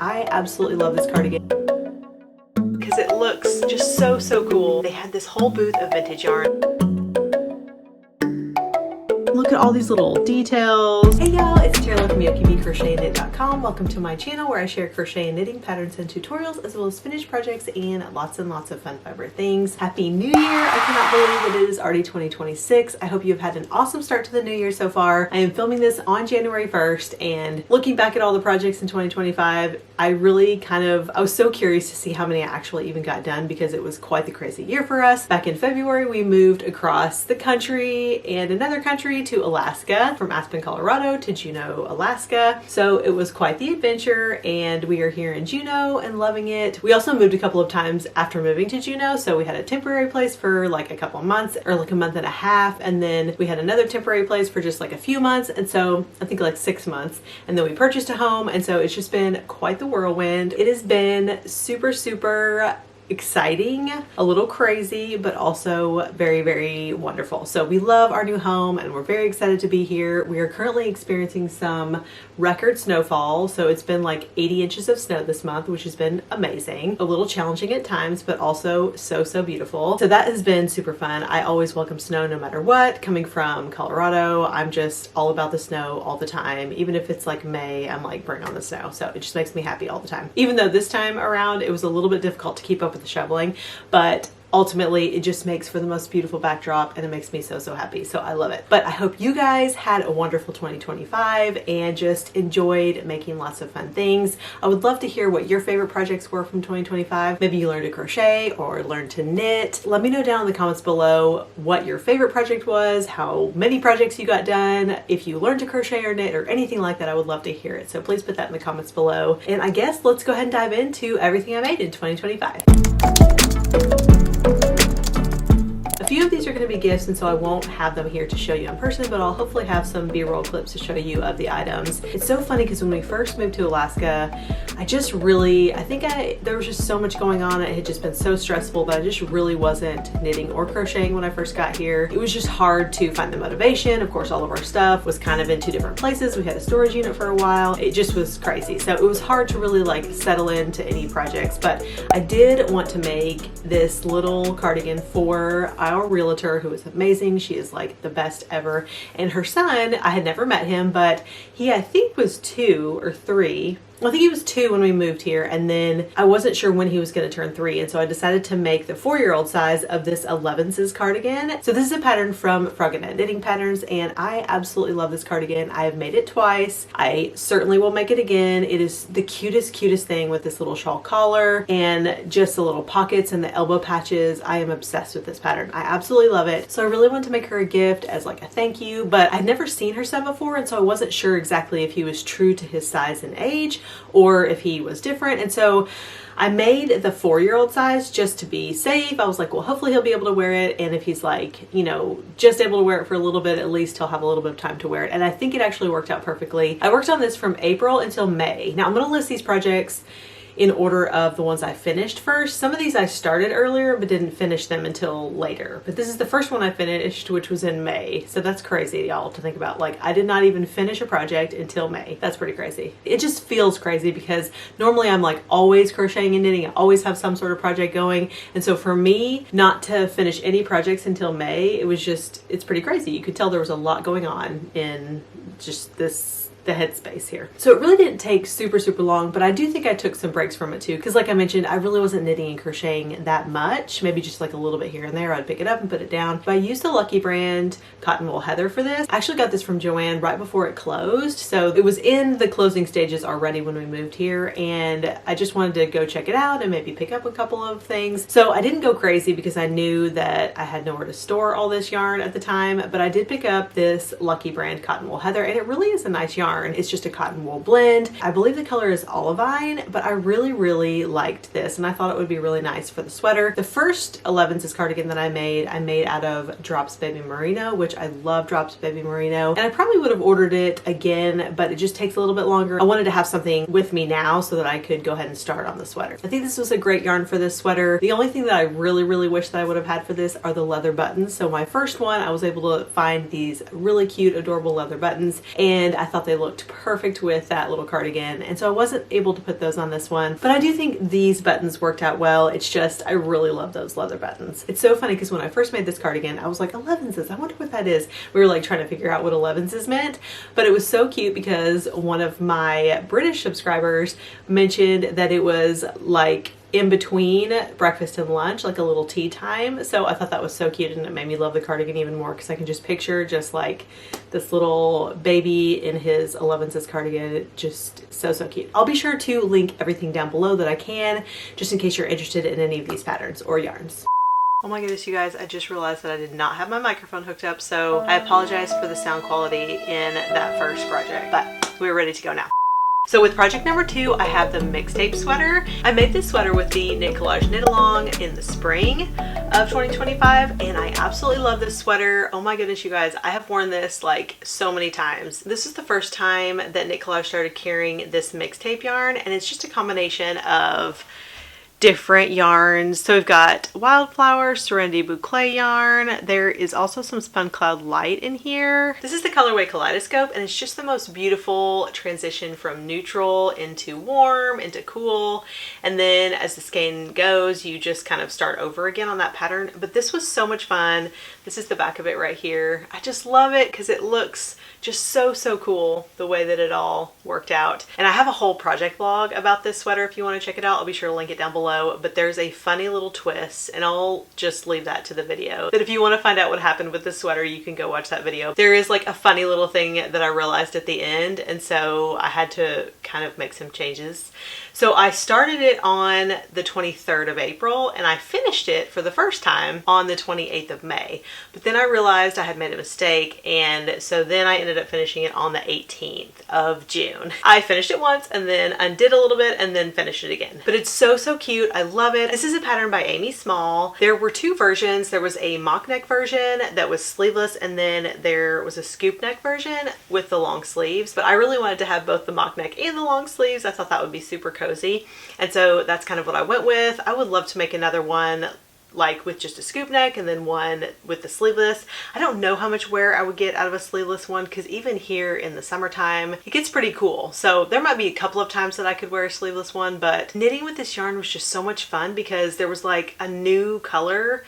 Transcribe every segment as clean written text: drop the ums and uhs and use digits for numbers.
I absolutely love this cardigan because it looks just so cool. They had this whole booth of vintage yarn. Look at all these little details. Hey y'all, it's Tara from yokieB CrochetKnit.com. Welcome to my channel where I share crochet and knitting patterns and tutorials as well as finished projects and lots of fun fiber things. Happy New Year! I cannot believe it is already 2026. I hope you've had an awesome start to the new year so far. I am filming this on January 1st and looking back at all the projects in 2025, I was so curious to see how many I actually even got done because it was quite the crazy year for us. Back in February, we moved across the country and another country to Alaska, from Aspen, Colorado to Juneau, Alaska. So it was quite the adventure and we are here in Juneau and loving it. We also moved a couple of times after moving to Juneau. So we had a temporary place for like a couple of months or like a month and a half. And then we had another temporary place for just like a few months. And so I think like 6 months. And then we purchased a home. And so it's just been quite the whirlwind. It has been super exciting, a little crazy, but also very wonderful. So we love our new home and we're very excited to be here. We are currently experiencing some record snowfall. So it's been like 80 inches of snow this month, which has been amazing. A little challenging at times, but also so beautiful. So that has been super fun. I always welcome snow no matter what. Coming from Colorado, I'm just all about the snow all the time. Even if it's like May, I'm like, bring on the snow. So it just makes me happy all the time. Even though this time around, it was a little bit difficult to keep up with the shoveling, but ultimately it just makes for the most beautiful backdrop and it makes me so happy. So I love it. But I hope you guys had a wonderful 2025 and just enjoyed making lots of fun things. I would love to hear what your favorite projects were from 2025. Maybe you learned to crochet or learned to knit. Let me know down in the comments below what your favorite project was, how many projects you got done, if you learned to crochet or knit or anything like that. I would love to hear it. So please put that in the comments below. And I guess let's go ahead and dive into everything I made in 2025. A few of these are going to be gifts, and so I won't have them here to show you in person, but I'll hopefully have some B-roll clips to show you of the items. It's so funny because when we first moved to Alaska, there was just so much going on. It had just been so stressful that I just really wasn't knitting or crocheting when I first got here. It was just hard to find the motivation. Of course, all of our stuff was kind of in two different places. We had a storage unit for a while. It just was crazy. So it was hard to really like settle into any projects, but I did want to make this little cardigan for our realtor, who is amazing. She is like the best ever. And her son, I had never met him, but he, I think, was 2 or 3. I think he was 2 when we moved here, and then I wasn't sure when he was going to turn 3, and so I decided to make the 4-year-old size of this Elevenses cardigan. So this is a pattern from Frogginette Knitting Patterns, and I absolutely love this cardigan. I have made it twice. I certainly will make it again. It is the cutest thing with this little shawl collar and just the little pockets and the elbow patches. I am obsessed with this pattern. I absolutely love it. So I really wanted to make her a gift as like a thank you, but I'd never seen her sew before, and so I wasn't sure exactly if he was true to his size and age or if he was different. And so I made the 4-year-old size just to be safe. I was like, well, hopefully he'll be able to wear it. And if he's like, you know, just able to wear it for a little bit, at least he'll have a little bit of time to wear it. And I think it actually worked out perfectly. I worked on this from April until May. Now I'm going to list these projects in order of the ones I finished first. Some of these I started earlier but didn't finish them until later. But this is the first one I finished, which was in May. So that's crazy, y'all, to think about. Like, I did not even finish a project until May. That's pretty crazy. It just feels crazy because normally I'm like always crocheting and knitting. I always have some sort of project going. And so for me, not to finish any projects until May, it's pretty crazy. You could tell there was a lot going on in just the headspace here. So it really didn't take super long, but I do think I took some breaks from it too, because like I mentioned, I really wasn't knitting and crocheting that much, maybe just like a little bit here and there. I'd pick it up and put it down. But I used the Lucky brand cotton wool heather for this. I actually got this from Joann right before it closed, so it was in the closing stages already when we moved here, and I just wanted to go check it out and maybe pick up a couple of things. So I didn't go crazy because I knew that I had nowhere to store all this yarn at the time, but I did pick up this Lucky brand cotton wool heather, and it really is a nice yarn. It's just a cotton wool blend. I believe the color is olivine, but I really liked this and I thought it would be really nice for the sweater. The first Elevenses cardigan that I made out of Drops Baby Merino, which I love Drops Baby Merino, and I probably would have ordered it again, but it just takes a little bit longer. I wanted to have something with me now so that I could go ahead and start on the sweater. I think this was a great yarn for this sweater. The only thing that I really wish that I would have had for this are the leather buttons. So my first one, I was able to find these really cute, adorable leather buttons, and I thought they looked looked perfect with that little cardigan, and so I wasn't able to put those on this one, but I do think these buttons worked out well. It's just, I really love those leather buttons. It's so funny because when I first made this cardigan, I was like, Elevenses, I wonder what that is. We were like trying to figure out what Elevenses meant, but it was so cute because one of my British subscribers mentioned that it was like in between breakfast and lunch, like a little tea time. So I thought that was so cute, and it made me love the cardigan even more because I can just picture just like this little baby in his Elevenses cardigan. Just so cute. I'll be sure to link everything down below that I can, just in case you're interested in any of these patterns or yarns. Oh my goodness, you guys, I just realized that I did not have my microphone hooked up, so I apologize for the sound quality in that first project, but we're ready to go now. So with project number 2, I have the Mixtape sweater. I made this sweater with the Knit Collage Knit Along in the spring of 2025, and I absolutely love this sweater. Oh my goodness, you guys, I have worn this like so many times. This is the first time that Knit Collage started carrying this Mixtape yarn, and it's just a combination of different yarns. So we've got Wildflower, Serenity Boucle yarn. There is also some Spun Cloud Light in here. This is the colorway Kaleidoscope, and it's just the most beautiful transition from neutral into warm into cool, and then as the skein goes, you just kind of start over again on that pattern. But this was so much fun. This is the back of it right here. I just love it because it looks just so cool the way that it all worked out. And I have a whole project vlog about this sweater if you want to check it out. I'll be sure to link it down below, but there's a funny little twist, and I'll just leave that to the video. But if you want to find out what happened with this sweater, you can go watch that video. There is like a funny little thing that I realized at the end, and so I had to kind of make some changes. So I started it on the 23rd of April, and I finished it for the first time on the 28th of May. But then I realized I had made a mistake, and so then I ended up finishing it on the 18th of June. I finished it once and then undid a little bit and then finished it again. But it's so cute. I love it. This is a pattern by Amy Small. There were two versions. There was a mock neck version that was sleeveless, and then there was a scoop neck version with the long sleeves. But I really wanted to have both the mock neck and the long sleeves. I thought that would be super cozy, and so that's kind of what I went with. I would love to make another one like with just a scoop neck and then one with the sleeveless. I don't know how much wear I would get out of a sleeveless one, because even here in the summertime it gets pretty cool, so there might be a couple of times that I could wear a sleeveless one. But knitting with this yarn was just so much fun because there was like a new color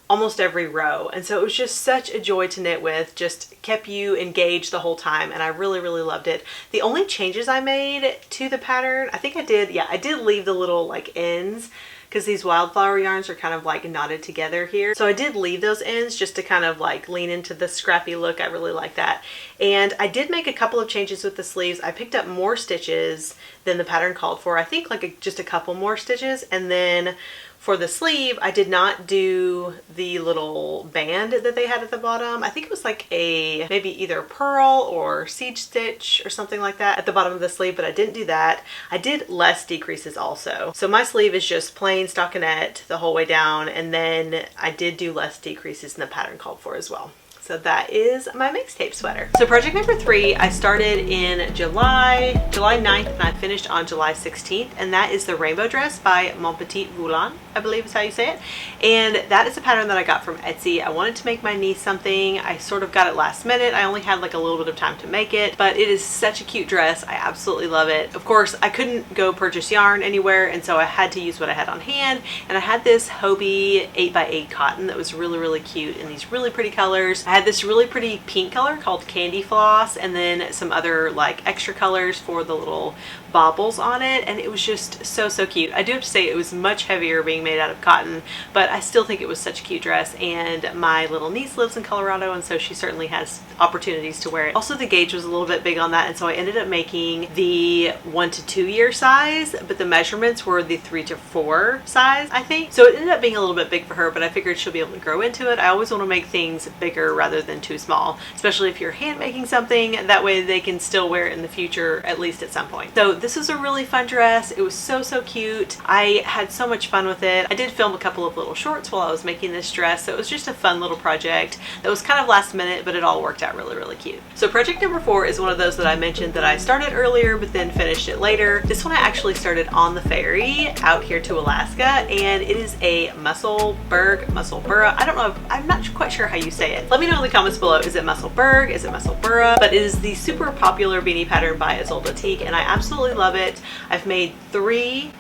almost every row, and so it was just such a joy to knit with. Just kept you engaged the whole time, and I really loved it. The only changes I made to the pattern, I think I did leave the little like ends, because these Wildflower yarns are kind of like knotted together here. So I did leave those ends just to kind of like lean into the scrappy look. I really like that. And I did make a couple of changes with the sleeves. I picked up more stitches than the pattern called for. I think like just a couple more stitches. And then for the sleeve, I did not do the little band that they had at the bottom. I think it was like a maybe either pearl or seed stitch or something like that at the bottom of the sleeve, but I didn't do that. I did less decreases also. So my sleeve is just plain stockinette the whole way down, and then I did do less decreases than the pattern called for as well. So that is my Mixtape sweater. So project number 3, I started in July 9th, and I finished on July 16th, and that is the Rainbow Dress by Mon Petit Volant, I believe is how you say it. And that is a pattern that I got from Etsy. I wanted to make my niece something. I sort of got it last minute. I only had like a little bit of time to make it, but it is such a cute dress. I absolutely love it. Of course, I couldn't go purchase yarn anywhere, and so I had to use what I had on hand. And I had this Hobie 8x8 cotton that was really cute in these really pretty colors. I had this really pretty pink color called Candy Floss, and then some other like extra colors for the little baubles on it, and it was just so cute. I do have to say it was much heavier being made out of cotton, but I still think it was such a cute dress. And my little niece lives in Colorado, and so she certainly has opportunities to wear it. Also, the gauge was a little bit big on that, and so I ended up making the 1 to 2 year size, but the measurements were the 3 to 4 size, I think. So it ended up being a little bit big for her, but I figured she'll be able to grow into it. I always want to make things bigger rather than too small, especially if you're hand making something. That way they can still wear it in the future, at least at some point. So this was a really fun dress. It was so cute. I had so much fun with it. I did film a couple of little shorts while I was making this dress, so it was just a fun little project that was kind of last minute, but it all worked out really cute. So project number 4 is one of those that I mentioned that I started earlier but then finished it later. This one I actually started on the ferry out here to Alaska, and it is a Musselburgh, I don't know, I'm not quite sure how you say it. Let me know know in the comments below, is it Musselburgh? Is it Musselburgh? But it is the super popular beanie pattern by Isolde Teak, and I absolutely love it. I've made 3.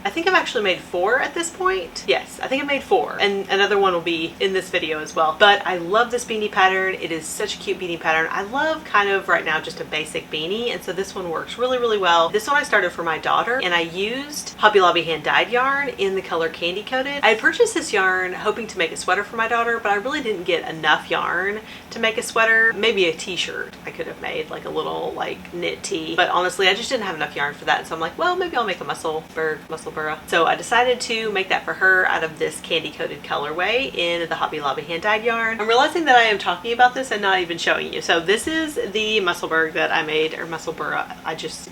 I think I've actually made 4 at this point. Yes, I think I made 4, and another one will be in this video as well. But I love this beanie pattern. It is such a cute beanie pattern. I love kind of right now just a basic beanie, and so this one works really, really well. This one I started for my daughter, and I used Hobby Lobby hand dyed yarn in the color Candy Coated. I had purchased this yarn hoping to make a sweater for my daughter, but I really didn't get enough yarn to make a sweater. Maybe a t-shirt I could have made, like a little like knit tee, but honestly I just didn't have enough yarn for that, so I'm like, well, maybe I'll make a Musselburgh. So I decided to make that for her out of this candy coated colorway in the Hobby Lobby hand dyed yarn. I'm realizing that I am talking about this and not even showing you. So this is the Musselburgh that I made, or Musselburgh.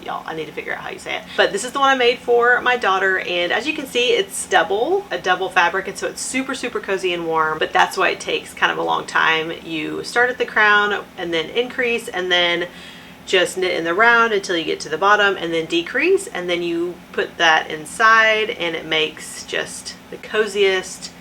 Y'all, I need to figure out how you say it. But this is the one I made for my daughter, and as you can see, it's a double fabric, and so it's super, super cozy and warm, but that's why it takes kind of a long time. You start at the crown and then increase, and then just knit in the round until you get to the bottom, and then decrease, and then you put that inside, and it makes just the coziest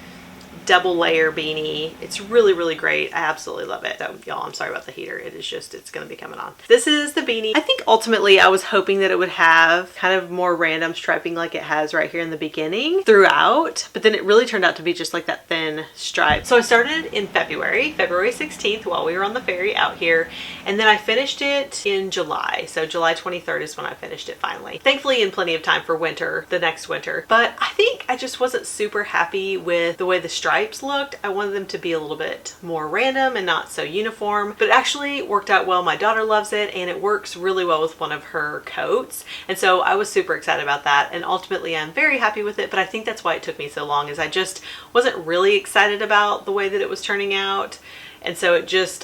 double layer beanie. It's really, really great. I absolutely love it. So y'all, I'm sorry about the heater. It is just, it's going to be coming on. This is the beanie. I think ultimately I was hoping that it would have kind of more random striping like it has right here in the beginning throughout, but then it really turned out to be just like that thin stripe. So I started in February 16th while we were on the ferry out here, and then I finished it in July. So July 23rd is when I finished it finally. Thankfully in plenty of time for winter, the next winter. But I think I just wasn't super happy with the way the stripes looked. I wanted them to be a little bit more random and not so uniform, but it actually worked out well. My daughter loves it, and it works really well with one of her coats, and so I was super excited about that, and ultimately I'm very happy with it. But I think that's why it took me so long, is I just wasn't really excited about the way that it was turning out. And so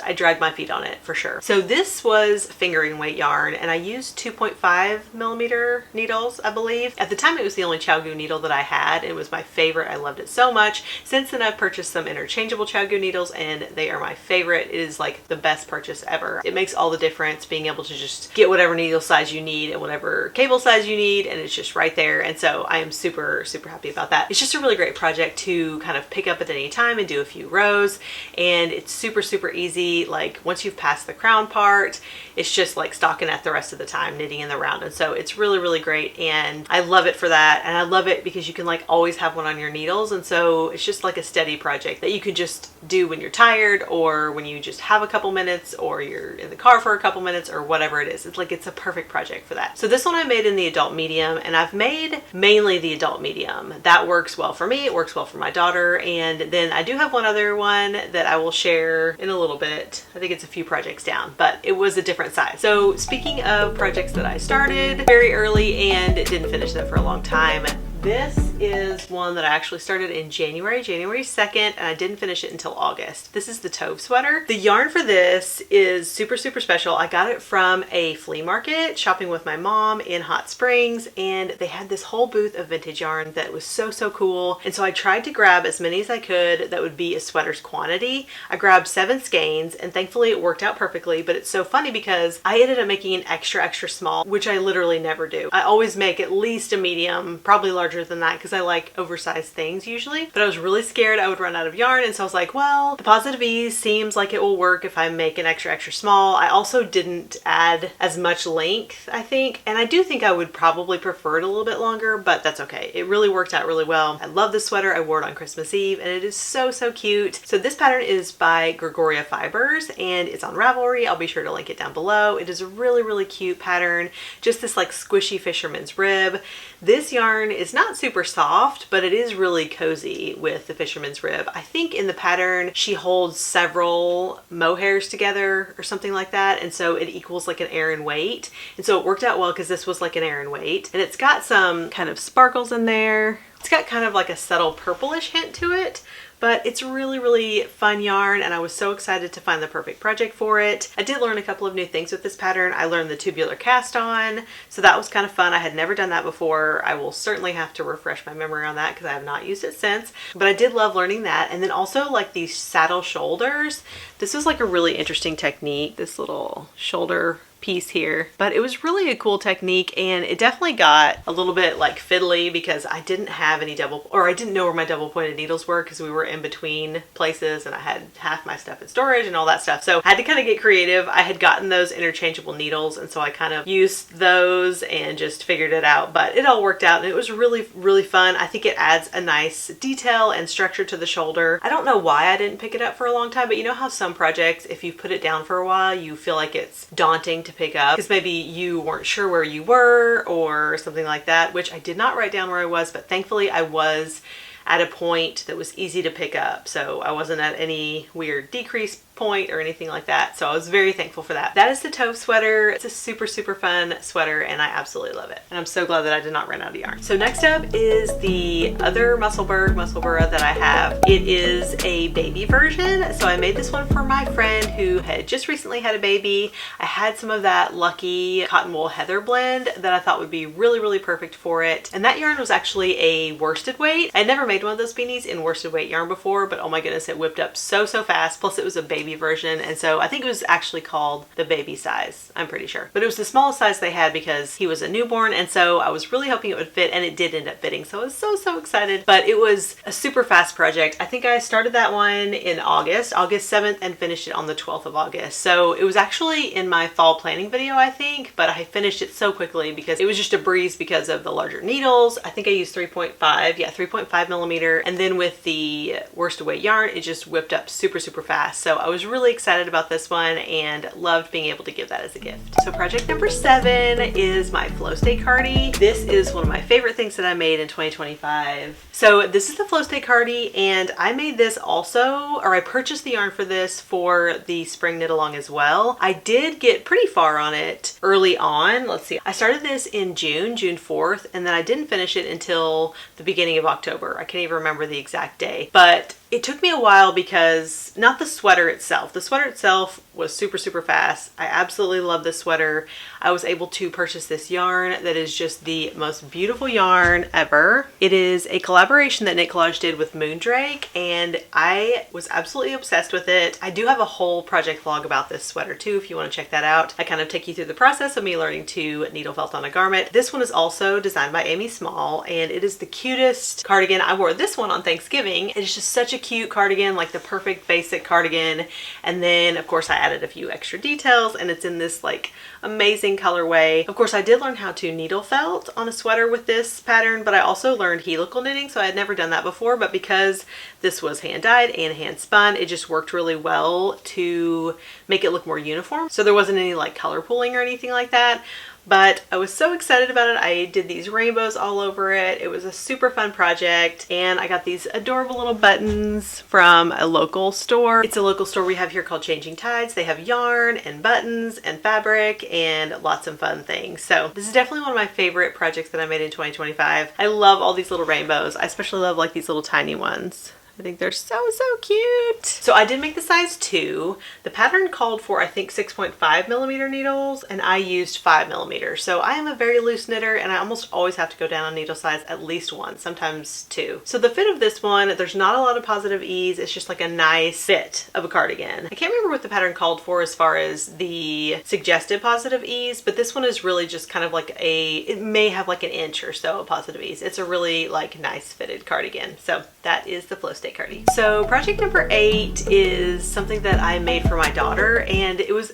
I dragged my feet on it for sure. So this was fingering weight yarn, and I used 2.5mm needles, I believe. At the time it was the only ChiaoGoo needle that I had. It was my favorite. I loved it so much. Since then I've purchased some interchangeable ChiaoGoo needles, and they are my favorite. It is like the best purchase ever. It makes all the difference being able to just get whatever needle size you need and whatever cable size you need, and it's just right there. And so I am super, super happy about that. It's just a really great project to kind of pick up at any time and do a few rows, and it's super, super easy. Like once you've passed the crown part, it's just like stockinette the rest of the time, knitting in the round. And so it's really, really great, and I love it for that. And I love it because you can like always have one on your needles, and so it's just like a steady project that you can just do when you're tired, or when you just have a couple minutes, or you're in the car for a couple minutes, or whatever it is. It's like, it's a perfect project for that. So this one I made in the adult medium, and I've made mainly the adult medium. That works well for me. It works well for my daughter. And then I do have one other one that I will share in a little bit. I think it's a few projects down, but it was a different size. So speaking of projects that I started very early and didn't finish them for a long time, this is one that I actually started in January 2nd, and I didn't finish it until August. This is the Tote sweater. The yarn for this is super, super special. I got it from a flea market shopping with my mom in Hot Springs, and they had this whole booth of vintage yarn that was so, so cool. And so I tried to grab as many as I could that would be a sweater's quantity. I grabbed 7 skeins, and thankfully it worked out perfectly. But it's so funny because I ended up making an extra, extra small, which I literally never do. I always make at least a medium, probably larger than that, because I like oversized things usually. But I was really scared I would run out of yarn, and so I was like, well, the Positive Ease seems like it will work if I make an extra, extra small. I also didn't add as much length, I think, and I do think I would probably prefer it a little bit longer, but that's okay. It really worked out really well. I love this sweater. I wore it on Christmas Eve, and it is so, so cute. So this pattern is by Gregoria Fibers, and it's on Ravelry. I'll be sure to link it down below. It is a really, really cute pattern. Just this like squishy fisherman's rib. This yarn is not super soft, but it is really cozy with the fisherman's rib. I think in the pattern she holds several mohairs together or something like that, and so it equals like an Aran weight. And so it worked out well because this was like an Aran weight, and it's got some kind of sparkles in there. It's got kind of like a subtle purplish hint to it, but it's really, really fun yarn, and I was so excited to find the perfect project for it. I did learn a couple of new things with this pattern. I learned the tubular cast on, so that was kind of fun. I had never done that before. I will certainly have to refresh my memory on that because I have not used it since, but I did love learning that. And then also like these saddle shoulders. This was like a really interesting technique, this little shoulder piece here, but it was really a cool technique, and it definitely got a little bit like fiddly because I didn't have any I didn't know where my double pointed needles were because we were in between places and I had half my stuff in storage and all that stuff. So I had to kind of get creative. I had gotten those interchangeable needles, and so I kind of used those and just figured it out, but it all worked out and it was really, really fun. I think it adds a nice detail and structure to the shoulder. I don't know why I didn't pick it up for a long time, but you know how some projects, if you put it down for a while, you feel like it's daunting to pick up because maybe you weren't sure where you were or something like that, which I did not write down where I was, but thankfully I was at a point that was easy to pick up. So I wasn't at any weird decrease point or anything like that. So I was very thankful for that. That is the Tote sweater. It's a super, super fun sweater and I absolutely love it. And I'm so glad that I did not run out of yarn. So next up is the other Musselburgh that I have. It is a baby version. So I made this one for my friend who had just recently had a baby. I had some of that Lucky cotton wool heather blend that I thought would be really, really perfect for it. And that yarn was actually a worsted weight. I never made one of those beanies in worsted weight yarn before, but oh my goodness, it whipped up so fast. Plus it was a baby version, and so I think it was actually called the baby size, I'm pretty sure, but it was the smallest size they had because he was a newborn, and so I was really hoping it would fit, and it did end up fitting, so I was so excited. But it was a super fast project. I think I started that one in August 7th, and finished it on the 12th of August. So it was actually in my fall planning video, I think, but I finished it so quickly because it was just a breeze because of the larger needles. I think I used 3.5 millimeter, and then with the worsted weight yarn, it just whipped up super fast. So I was really excited about this one and loved being able to give that as a gift. So project number 7 is my Flow Stay Cardi. This is one of my favorite things that I made in 2025. So this is the Flow Stay Cardi, and I made this also, or I purchased the yarn for this for the spring knit along as well. I did get pretty far on it early on. Let's see, I started this in June 4th, and then I didn't finish it until the beginning of October. I can't even remember the exact day, but it took me a while because not the sweater itself. The sweater itself was super fast. I absolutely love this sweater. I was able to purchase this yarn that is just the most beautiful yarn ever. It is a collaboration that Knit Collage did with Moondrake, and I was absolutely obsessed with it. I do have a whole project vlog about this sweater too if you want to check that out. I kind of take you through the process of me learning to needle felt on a garment. This one is also designed by Amy Small, and it is the cutest cardigan. I wore this one on Thanksgiving. It is just such a cute cardigan, like the perfect basic cardigan, and then of course I added a few extra details, and it's in this like amazing colorway. Of course I did learn how to needle felt on a sweater with this pattern, but I also learned helical knitting, so I had never done that before, but because this was hand dyed and hand spun, it just worked really well to make it look more uniform, so there wasn't any like color pooling or anything like that. But I was so excited about it. I did these rainbows all over it. It was a super fun project, and I got these adorable little buttons from a local store. It's a local store we have here called Changing Tides. They have yarn and buttons and fabric and lots of fun things. So this is definitely one of my favorite projects that I made in 2025. I love all these little rainbows. I especially love like these little tiny ones. I think they're so cute. So I did make the size 2. The pattern called for, I think, 6.5 millimeter needles, and I used 5 millimeters. So I am a very loose knitter, and I almost always have to go down on needle size at least 1, sometimes 2. So the fit of this one, there's not a lot of positive ease. It's just like a nice fit of a cardigan. I can't remember what the pattern called for as far as the suggested positive ease, but this one is really just kind of like it may have like an inch or so of positive ease. It's a really like nice fitted cardigan. So that is the Flow Stay Cardi. So project number 8 is something that I made for my daughter, and it was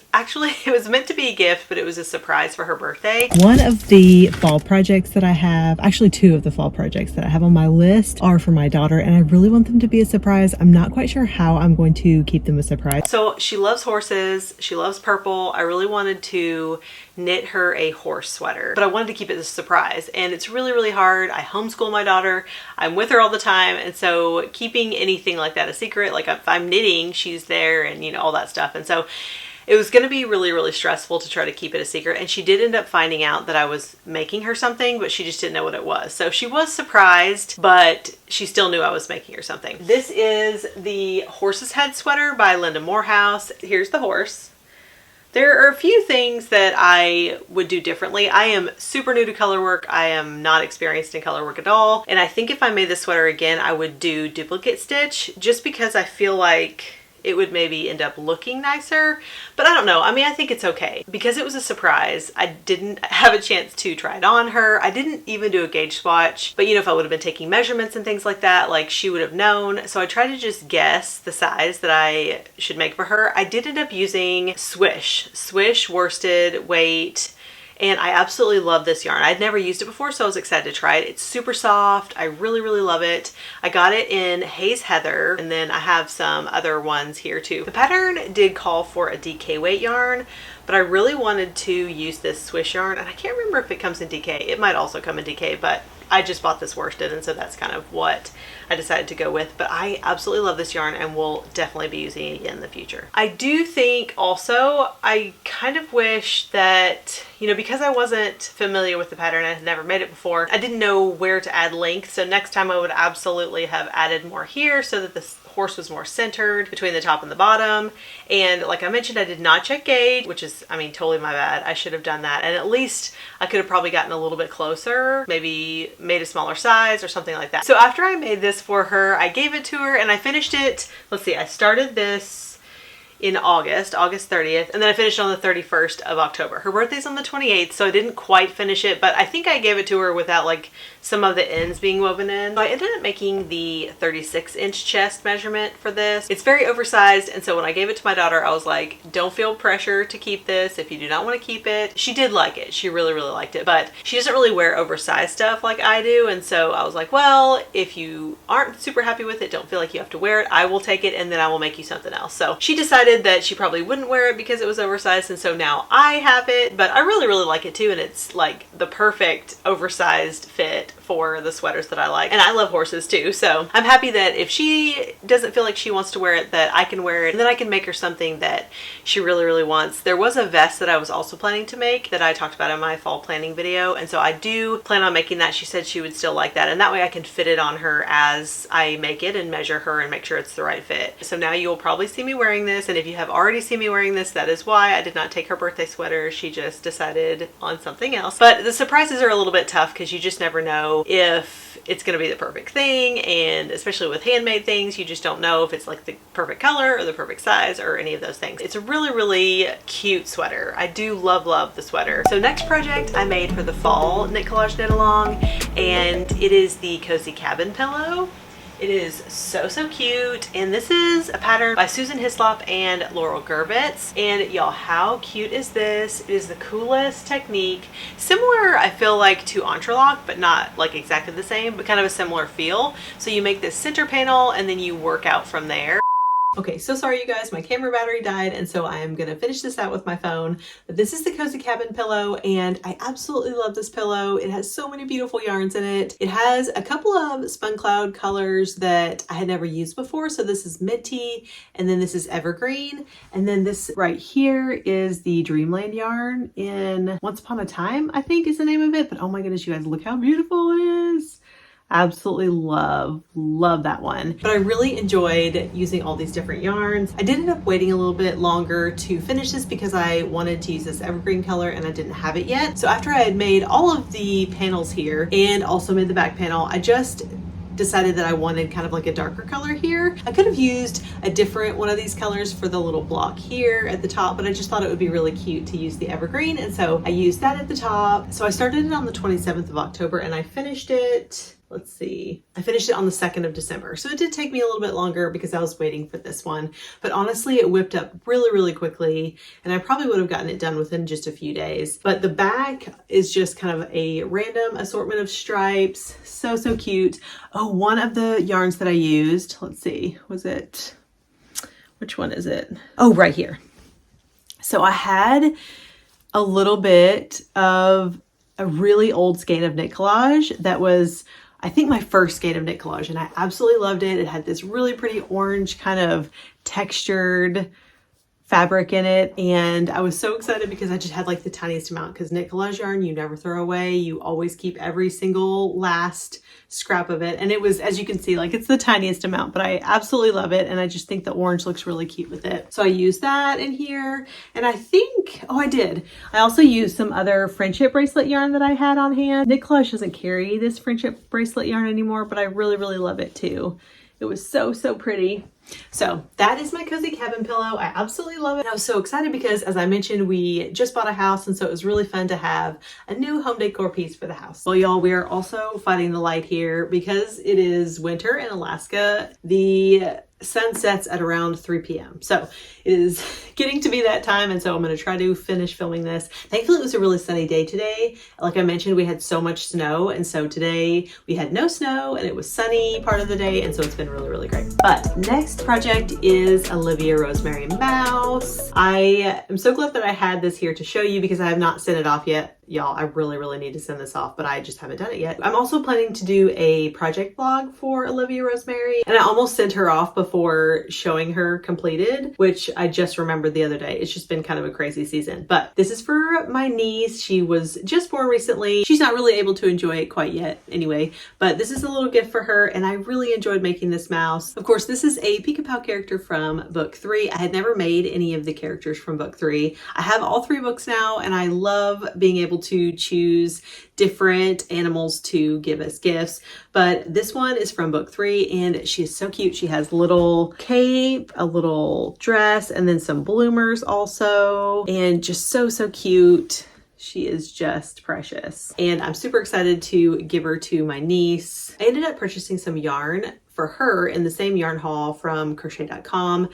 meant to be a gift, but it was a surprise for her birthday. One of the fall projects that I have, actually 2 of the fall projects that I have on my list are for my daughter, and I really want them to be a surprise. I'm not quite sure how I'm going to keep them a surprise. So she loves horses, she loves purple. I really wanted to knit her a horse sweater, but I wanted to keep it a surprise, and it's really hard. I homeschool my daughter, I'm with her all the time, and so keeping anything like that a secret, like if I'm knitting, she's there, and you know, all that stuff, and so it was going to be really stressful to try to keep it a secret. And she did end up finding out that I was making her something, but she just didn't know what it was. So she was surprised, but she still knew I was making her something. This is the Horse's Head sweater by Linda Morehouse. Here's the horse. There are a few things that I would do differently. I am super new to color work. I am not experienced in color work at all. And I think if I made this sweater again, I would do duplicate stitch, just because I feel like it would maybe end up looking nicer, but I don't know. I mean, I think it's okay. Because it was a surprise, I didn't have a chance to try it on her. I didn't even do a gauge swatch, but you know, if I would have been taking measurements and things like that, like she would have known. So I tried to just guess the size that I should make for her. I did end up using Swish worsted weight. And I absolutely love this yarn. I'd never used it before, so I was excited to try it. It's super soft. I really, really love it. I got it in Haze Heather, and then I have some other ones here too. The pattern did call for a DK weight yarn, but I really wanted to use this Swish yarn, and I can't remember if it comes in DK. It might also come in DK, but I just bought this worsted, and so that's kind of what I decided to go with. But I absolutely love this yarn and will definitely be using it again in the future. I do think also, I kind of wish that, you know, because I wasn't familiar with the pattern, I had never made it before, I didn't know where to add length. So next time I would absolutely have added more here so that this horse was more centered between the top and the bottom. And like I mentioned, I did not check gauge, which is, I mean, totally my bad. I should have done that. And at least I could have probably gotten a little bit closer, maybe made a smaller size or something like that. So after I made this for her, I gave it to her and I finished it. Let's see, I started this in August 30th, and then I finished on the 31st of October. Her birthday's on the 28th, so I didn't quite finish it, but I think I gave it to her without like some of the ends being woven in. So I ended up making the 36-inch chest measurement for this. It's very oversized, and so when I gave it to my daughter, I was like, don't feel pressure to keep this if you do not want to keep it. She did like it. She really, really liked it, but she doesn't really wear oversized stuff like I do, and so I was like, well, if you aren't super happy with it, don't feel like you have to wear it. I will take it, and then I will make you something else. So she decided that she probably wouldn't wear it because it was oversized, and so now I have it, but I really, really like it too, and it's like the perfect oversized fit for the sweaters that I like. And I love horses too, so I'm happy that if she doesn't feel like she wants to wear it, that I can wear it, and then I can make her something that she really, really wants. There was a vest that I was also planning to make that I talked about in my fall planning video, and so I do plan on making that. She said she would still like that, and that way I can fit it on her as I make it and measure her and make sure it's the right fit. So now you will probably see me wearing this, and if you have already seen me wearing this, that is why. I did not take her birthday sweater. She just decided on something else. But the surprises are a little bit tough because you just never know if it's going to be the perfect thing, and especially with handmade things, you just don't know if it's like the perfect color or the perfect size or any of those things. It's a really, really cute sweater. I do love, love the sweater. So next project I made for the fall knit collage knit along, and it is the Cozy Cabin pillow. It is so, so cute, and this is a pattern by Susan Hislop and Laurel Gerbitz. And y'all, how cute is this? It is the coolest technique. Similar, I feel like, to Entrelac, but not like exactly the same, but kind of a similar feel. So you make this center panel and then you work out from there. Okay, so sorry you guys, my camera battery died, and so I am gonna finish this out with my phone. But this is the Cozy Cabin pillow, and I absolutely love this pillow. It has so many beautiful yarns in it. It has a couple of Spun Cloud colors that I had never used before. So this is Minty, and then this is Evergreen, and then this right here is the Dreamland yarn in Once Upon a Time, I think is the name of it. But oh my goodness, you guys, look how beautiful it is. Absolutely love that one. But I really enjoyed using all these different yarns. I did end up waiting a little bit longer to finish this because I wanted to use this evergreen color and I didn't have it yet. So after I had made all of the panels here and also made the back panel, I just decided that I wanted kind of like a darker color here. I could have used a different one of these colors for the little block here at the top, but I just thought it would be really cute to use the evergreen, and so I used that at the top. So I started it on the 27th of October and I finished it, let's see, I finished it on the 2nd of December. So it did take me a little bit longer because I was waiting for this one, but honestly it whipped up really, really quickly, and I probably would have gotten it done within just a few days. But the back is just kind of a random assortment of stripes. So, so cute. Oh, one of the yarns that I used, let's see, was it, which one is it? Oh, right here. So I had a little bit of a really old skein of knit collage that was, I think, my first skein of knit collage, and I absolutely loved it. It had this really pretty orange kind of textured fabric in it, and I was so excited because I just had like the tiniest amount, because knit collage yarn you never throw away. You always keep every single last scrap of it, and it was, as you can see, like it's the tiniest amount, but I absolutely love it, and I just think the orange looks really cute with it. So I used that in here, and I think, oh, I also used some other friendship bracelet yarn that I had on hand. Knit collage doesn't carry this friendship bracelet yarn anymore, but I really, really love it too. It was so, so pretty. So that is my cozy cabin pillow. I absolutely love it. I was so excited because, as I mentioned, we just bought a house, and so it was really fun to have a new home decor piece for the house. Well, y'all, we are also fighting the light here because it is winter in Alaska. The sun sets at around 3 p.m. So it is getting to be that time, and so I'm going to try to finish filming this. Thankfully, it was a really sunny day today. Like I mentioned, we had so much snow, and so today we had no snow, and it was sunny part of the day, and so it's been really, really great. But next project is Olivia Rosemary Mouse. I am so glad that I had this here to show you because I have not sent it off yet. Y'all, I really, really need to send this off, but I just haven't done it yet. I'm also planning to do a project vlog for Olivia Rosemary, and I almost sent her off before showing her completed, which I just remembered the other day. It's just been kind of a crazy season, but this is for my niece. She was just born recently. She's not really able to enjoy it quite yet anyway, but this is a little gift for her, and I really enjoyed making this mouse. Of course, this is a Pica character from book 3. I had never made any of the characters from book 3. I have all 3 books now, and I love being able to choose different animals to give as gifts, but this one is from book 3, and she is so cute. She has a little cape, a little dress, and then some bloomers also, and just so cute. She is just precious, and I'm super excited to give her to my niece. I ended up purchasing some yarn for her in the same yarn haul from Crochet.com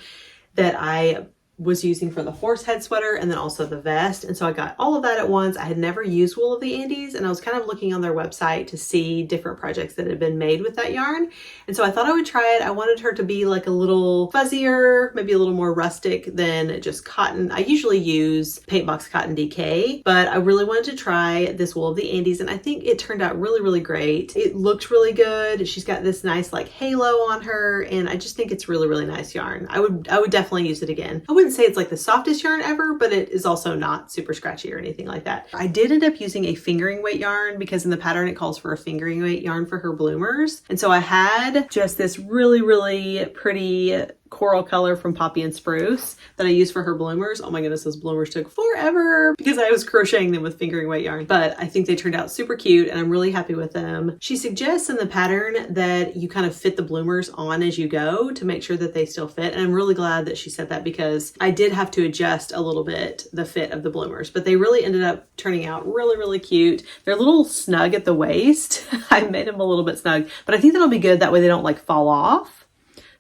that I was using for the horse head sweater and then also the vest. And so I got all of that at once. I had never used Wool of the Andes, and I was kind of looking on their website to see different projects that had been made with that yarn. And so I thought I would try it. I wanted her to be like a little fuzzier, maybe a little more rustic than just cotton. I usually use Paint Box Cotton DK, but I really wanted to try this Wool of the Andes, and I think it turned out really, really great. It looked really good. She's got this nice like halo on her, and I just think it's really, really nice yarn. I would definitely use it again. I wouldn't say it's like the softest yarn ever, but it is also not super scratchy or anything like that. I did end up using a fingering weight yarn because in the pattern it calls for a fingering weight yarn for her bloomers. And so I had just this really, really pretty coral color from Poppy and Spruce that I used for her bloomers. Oh my goodness, those bloomers took forever because I was crocheting them with fingering weight yarn, but I think they turned out super cute and I'm really happy with them. She suggests in the pattern that you kind of fit the bloomers on as you go to make sure that they still fit, and I'm really glad that she said that because I did have to adjust a little bit the fit of the bloomers, but they really ended up turning out really, really cute. They're a little snug at the waist. I made them a little bit snug, but I think that'll be good. That way they don't like fall off.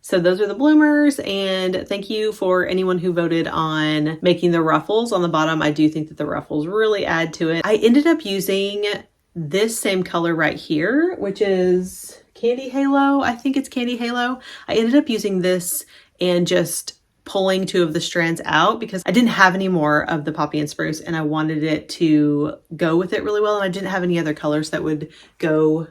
So those are the bloomers, and thank you for anyone who voted on making the ruffles on the bottom. I do think that the ruffles really add to it. I ended up using this same color right here, which is Candy Halo. I think it's Candy Halo. I ended up using this and just pulling 2 of the strands out because I didn't have any more of the Poppy and Spruce and I wanted it to go with it really well, and I didn't have any other colors that would go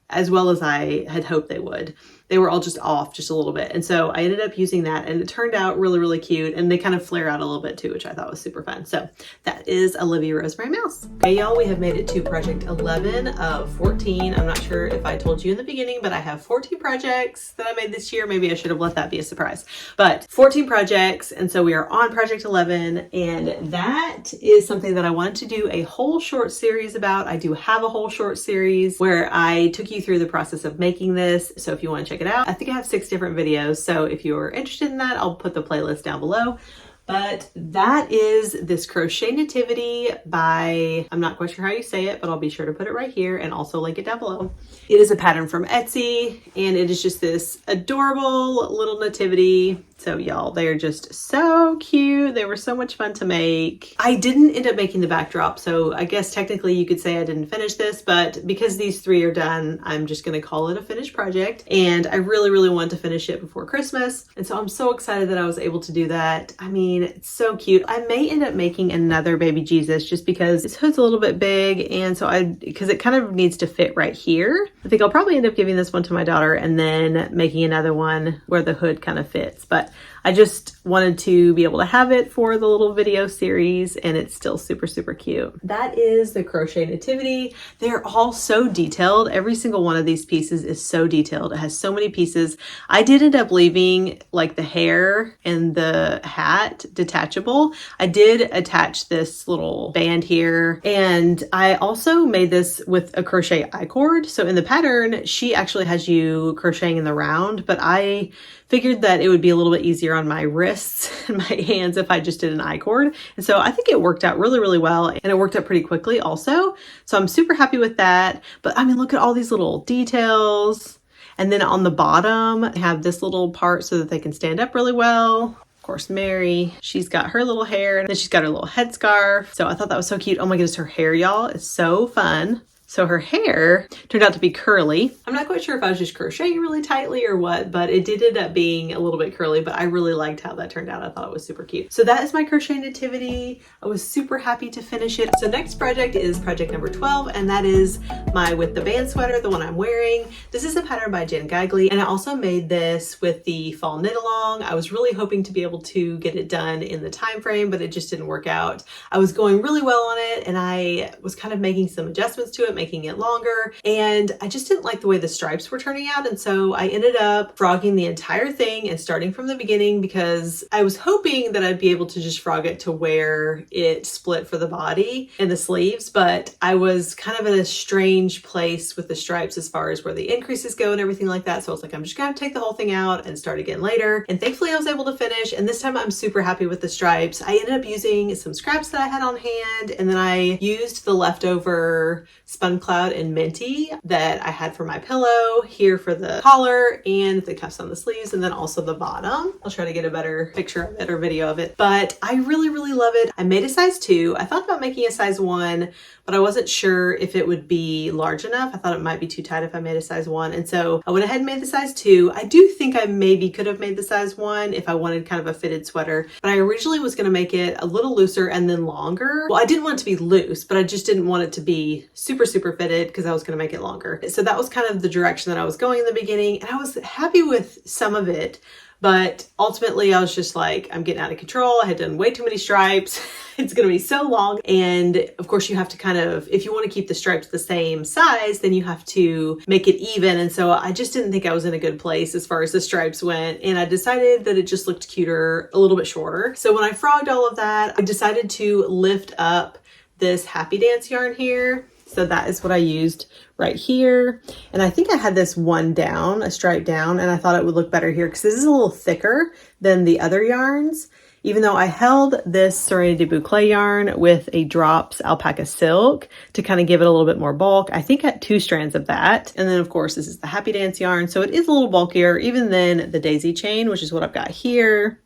as well as I had hoped they would. They were all just off just a little bit. And so I ended up using that and it turned out really, really cute. And they kind of flare out a little bit too, which I thought was super fun. So that is Olivia Rosemary Mouse. Okay, y'all, we have made it to project 11 of 14. I'm not sure if I told you in the beginning, but I have 14 projects that I made this year. Maybe I should have let that be a surprise, but 14 projects. And so we are on project 11, and that is something that I wanted to do a whole short series about. I do have a whole short series where I took you through the process of making this. So if you want to check it out, I think I have 6 different videos. So if you're interested in that, I'll put the playlist down below. But that is this Crochet Nativity by, I'm not quite sure how you say it, but I'll be sure to put it right here and also link it down below. It is a pattern from Etsy, and it is just this adorable little nativity. So y'all, they are just so cute. They were so much fun to make. I didn't end up making the backdrop, so I guess technically you could say I didn't finish this, but because these 3 are done, I'm just gonna call it a finished project. And I really, really wanted to finish it before Christmas. And so I'm so excited that I was able to do that. I mean, it's so cute. I may end up making another baby Jesus just because his hood's a little bit big, and so because it kind of needs to fit right here. I think I'll probably end up giving this one to my daughter and then making another one where the hood kind of fits. But I just wanted to be able to have it for the little video series, and it's still super, super cute. That is the Crochet Nativity. They're all so detailed. Every single one of these pieces is so detailed. It has so many pieces. I did end up leaving like the hair and the hat detachable. I did attach this little band here, and I also made this with a crochet I-cord. So in the pattern, she actually has you crocheting in the round, but I figured that it would be a little bit easier on my wrists and my hands if I just did an I-cord. And so I think it worked out really, really well, and it worked out pretty quickly also. So I'm super happy with that. But I mean, look at all these little details. And then on the bottom, I have this little part so that they can stand up really well. Of course, Mary, she's got her little hair, and then she's got her little headscarf. So I thought that was so cute. Oh my goodness, her hair, y'all, is so fun. So her hair turned out to be curly. I'm not quite sure if I was just crocheting really tightly or what, but it did end up being a little bit curly, but I really liked how that turned out. I thought it was super cute. So that is my Crochet Nativity. I was super happy to finish it. So next project is project number 12, and that is my With the Band sweater, the one I'm wearing. This is a pattern by Jen Gigley, and I also made this with the fall knit along. I was really hoping to be able to get it done in the time frame, but it just didn't work out. I was going really well on it, and I was kind of making some adjustments to it, making it longer, and I just didn't like the way the stripes were turning out, and so I ended up frogging the entire thing and starting from the beginning because I was hoping that I'd be able to just frog it to where it split for the body and the sleeves, but I was kind of in a strange place with the stripes as far as where the increases go and everything like that, so I was like, I'm just gonna take the whole thing out and start again later, and thankfully I was able to finish, and this time I'm super happy with the stripes. I ended up using some scraps that I had on hand, and then I used the leftover Spun Cloud and Minty that I had for my pillow here for the collar and the cuffs on the sleeves, and then also the bottom. I'll try to get a better picture of it or video of it, but I really, really love it. I made a size 2. I thought about making a size 1, but I wasn't sure if it would be large enough. I thought it might be too tight if I made a size 1, and so I went ahead and made the size 2. I do think I maybe could have made the size 1 if I wanted kind of a fitted sweater, but I originally was going to make it a little looser and then longer. Well, I didn't want it to be loose, but I just didn't want it to be super, super fitted because I was going to make it longer. So that was kind of the direction that I was going in the beginning, and I was happy with some of it, but ultimately I was just like, I'm getting out of control. I had done way too many stripes. It's going to be so long. And of course you have to kind of, if you want to keep the stripes the same size, then you have to make it even. And so I just didn't think I was in a good place as far as the stripes went. And I decided that it just looked cuter, a little bit shorter. So when I frogged all of that, I decided to lift up this Happy Dance yarn here. So that is what I used right here. And I think I had this one down, a stripe down, and I thought it would look better here because this is a little thicker than the other yarns. Even though I held this Serenity Boucle yarn with a Drops alpaca silk to kind of give it a little bit more bulk. I think I had 2 strands of that. And then of course this is the Happy Dance yarn. So it is a little bulkier even than the daisy chain, which is what I've got here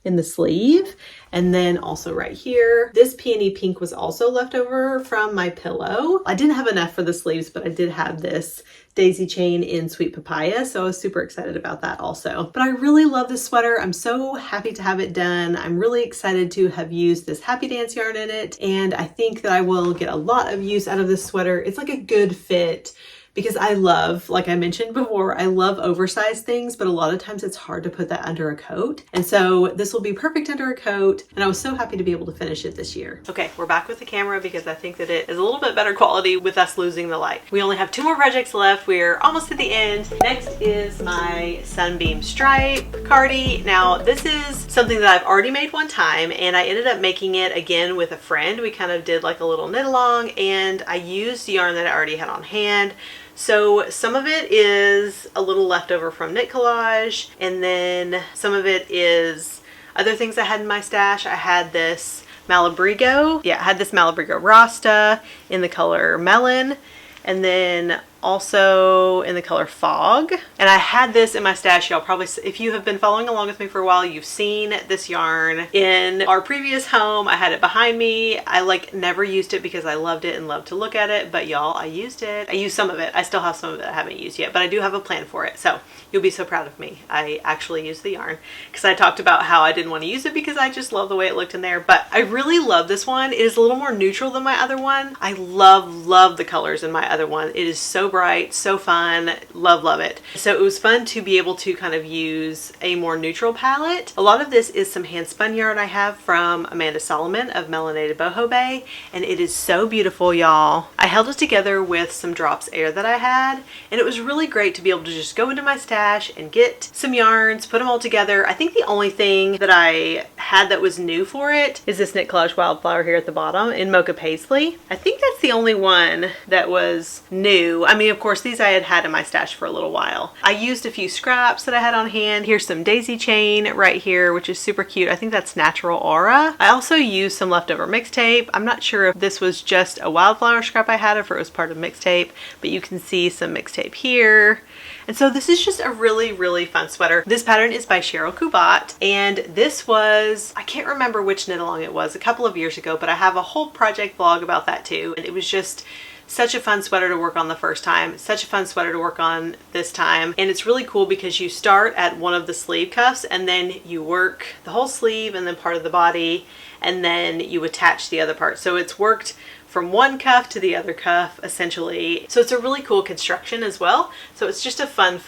in the sleeve. And then also right here, this peony pink was also left over from my pillow. I didn't have enough for the sleeves, but I did have this daisy chain in Sweet Papaya, so I was super excited about that also. But I really love this sweater. I'm so happy to have it done. I'm really excited to have used this Happy Dance yarn in it, and I think that I will get a lot of use out of this sweater. It's like a good fit, because I love, like I mentioned before, I love oversized things, but a lot of times it's hard to put that under a coat. And so this will be perfect under a coat, and I was so happy to be able to finish it this year. Okay, we're back with the camera because I think that it is a little bit better quality with us losing the light. We only have 2 more projects left. We're almost at the end. Next is my Sunbeam stripe Cardi. Now this is something that I've already made one time, and I ended up making it again with a friend. We kind of did like a little knit along, and I used yarn that I already had on hand. So some of it is a little leftover from Knit Collage, and then some of it is other things I had in my stash. I had this Malabrigo. Yeah, I had this Malabrigo Rasta in the color Melon, and then also in the color Fog. And I had this in my stash. Y'all probably, if you have been following along with me for a while, you've seen this yarn in our previous home. I had it behind me. I like never used it because I loved it and loved to look at it, but y'all, I used it. I used some of it. I still have some of it I haven't used yet, but I do have a plan for it. So you'll be so proud of me. I actually used the yarn because I talked about how I didn't want to use it because I just love the way it looked in there, but I really love this one. It is a little more neutral than my other one. I love the colors in my other one. It is so so bright, so fun. Love it. So it was fun to be able to kind of use a more neutral palette. A lot of this is some hand spun yarn I have from Amanda Solomon of Melanated Boho Bay, and it is so beautiful, y'all. I held it together with some Drops Air that I had, and it was really great to be able to just go into my stash and get some yarns, put them all together. I think the only thing that I had that was new for it is this Knit Collage Wildflower here at the bottom in Mocha Paisley. I think that's the only one that was new. I mean, of course, these I had had in my stash for a little while. I used a few scraps that I had on hand. Here's some daisy chain right here, which is super cute. I think that's Natural Aura. I also used some leftover Mixtape. I'm not sure if this was just a wildflower scrap I had or if it was part of Mixtape, but you can see some Mixtape here. And so this is just a really fun sweater. This pattern is by Cheryl Kubat, and this was, I can't remember which knit along it was, a couple of years ago, but I have a whole project vlog about that too. And it was just such a fun sweater to work on the first time, such a fun sweater to work on this time. And it's really cool because you start at one of the sleeve cuffs and then you work the whole sleeve and then part of the body, and then you attach the other part. So it's worked from one cuff to the other cuff essentially. So it's a really cool construction as well. So it's just a fun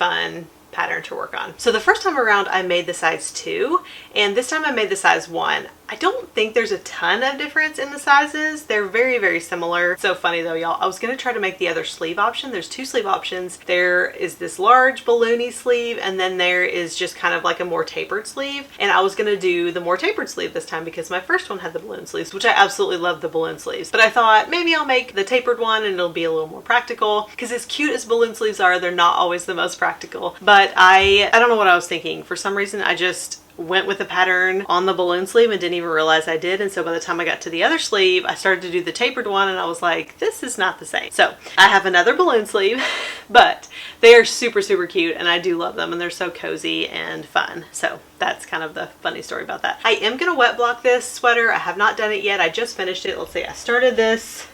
pattern to work on. So the first time around I made the size 2, and this time I made the size 1. I don't think there's a ton of difference in the sizes. They're very similar. So funny though, y'all. I was gonna try to make the other sleeve option. There's 2 sleeve options. There is this large balloony sleeve, and then there is just kind of like a more tapered sleeve. And I was gonna do the more tapered sleeve this time because my first one had the balloon sleeves, which I absolutely love the balloon sleeves. But I thought maybe I'll make the tapered one and it'll be a little more practical, because as cute as balloon sleeves are, they're not always the most practical. But I don't know what I was thinking. For some reason, I just went with the pattern on the balloon sleeve and didn't even realize I did. And so by the time I got to the other sleeve, I started to do the tapered one and I was like, this is not the same. So I have another balloon sleeve, but they are super cute and I do love them, and they're so cozy and fun. So that's kind of the funny story about that. I am gonna wet block this sweater. I have not done it yet. I just finished it. Let's see, I started this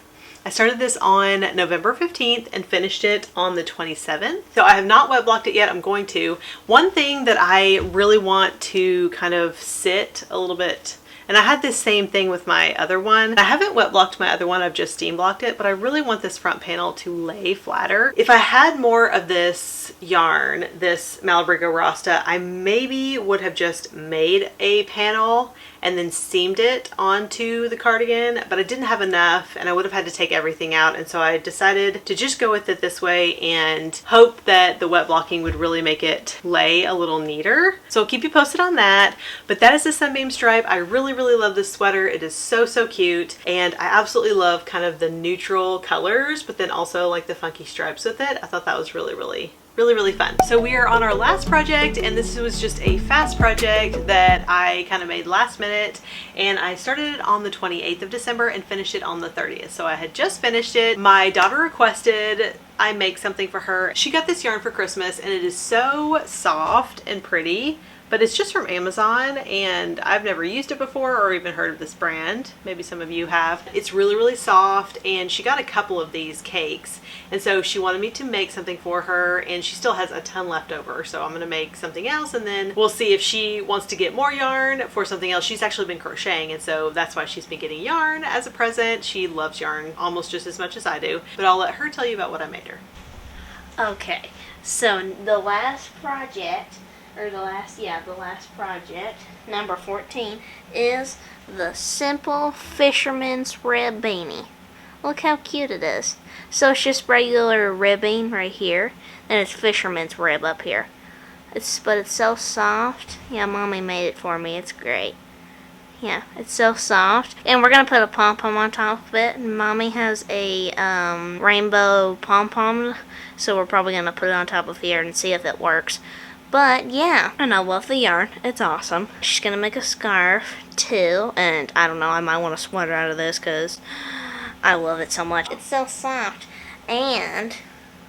on November 15th and finished it on the 27th. So I have not wet blocked it yet. I'm going to. One thing that I really want to kind of sit a little bit, and I had this same thing with my other one. I haven't wet blocked my other one, I've just steam blocked it, but I really want this front panel to lay flatter. If I had more of this yarn, this Malabrigo Rasta, I maybe would have just made a panel and then seamed it onto the cardigan, but I didn't have enough and I would have had to take everything out. And so I decided to just go with it this way and hope that the wet blocking would really make it lay a little neater. So I'll keep you posted on that. But that is the Sunbeam stripe. I really love this sweater. It is so cute. And I absolutely love kind of the neutral colors, but then also like the funky stripes with it. I thought that was really fun. So we are on our last project, and this was just a fast project that I kind of made last minute, and I started it on the 28th of December and finished it on the 30th. So I had just finished it. My daughter requested I make something for her. She got this yarn for Christmas and it is so soft and pretty, but it's just from Amazon and I've never used it before or even heard of this brand. Maybe some of you have. It's really soft, and she got a couple of these cakes, and so she wanted me to make something for her, and she still has a ton left over. So I'm gonna make something else, and then we'll see if she wants to get more yarn for something else. She's actually been crocheting, and so that's why she's been getting yarn as a present. She loves yarn almost just as much as I do, but I'll let her tell you about what I made her. Okay, so the last project, number 14, is the simple Fisherman's rib beanie. Look how cute it is. So it's just regular ribbing right here, and it's Fisherman's rib up here. But it's so soft. Yeah, Mommy made it for me. It's great. Yeah, it's so soft. And we're going to put a pom-pom on top of it. And Mommy has a rainbow pom-pom, so we're probably going to put it on top of here and see if it works. But yeah, and I love the yarn. It's awesome. She's going to make a scarf too. And I don't know, I might want a sweater out of this because I love it so much. It's so soft. And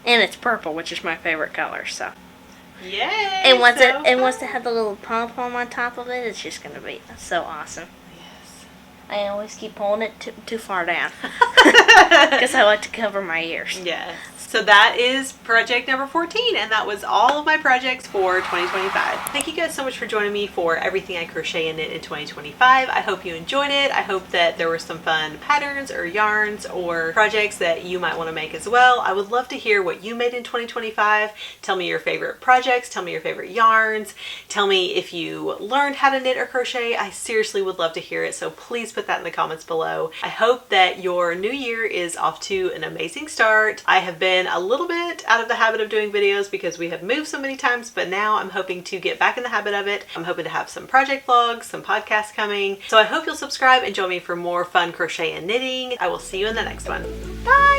it's purple, which is my favorite color. So Yay! And once it have the little pom-pom on top of it, it's just going to be so awesome. Yes. I always keep pulling it too far down because I like to cover my ears. Yes. So that is project number 14, and that was all of my projects for 2025. Thank you guys so much for joining me for everything I crochet and knit in 2025. I hope you enjoyed it. I hope that there were some fun patterns or yarns or projects that you might want to make as well. I would love to hear what you made in 2025. Tell me your favorite projects, tell me your favorite yarns, tell me if you learned how to knit or crochet. I seriously would love to hear it, so please put that in the comments below. I hope that your new year is off to an amazing start. I have been a little bit out of the habit of doing videos because we have moved so many times, but now I'm hoping to get back in the habit of it. I'm hoping to have some project vlogs, some podcasts coming. So I hope you'll subscribe and join me for more fun crochet and knitting. I will see you in the next one. Bye!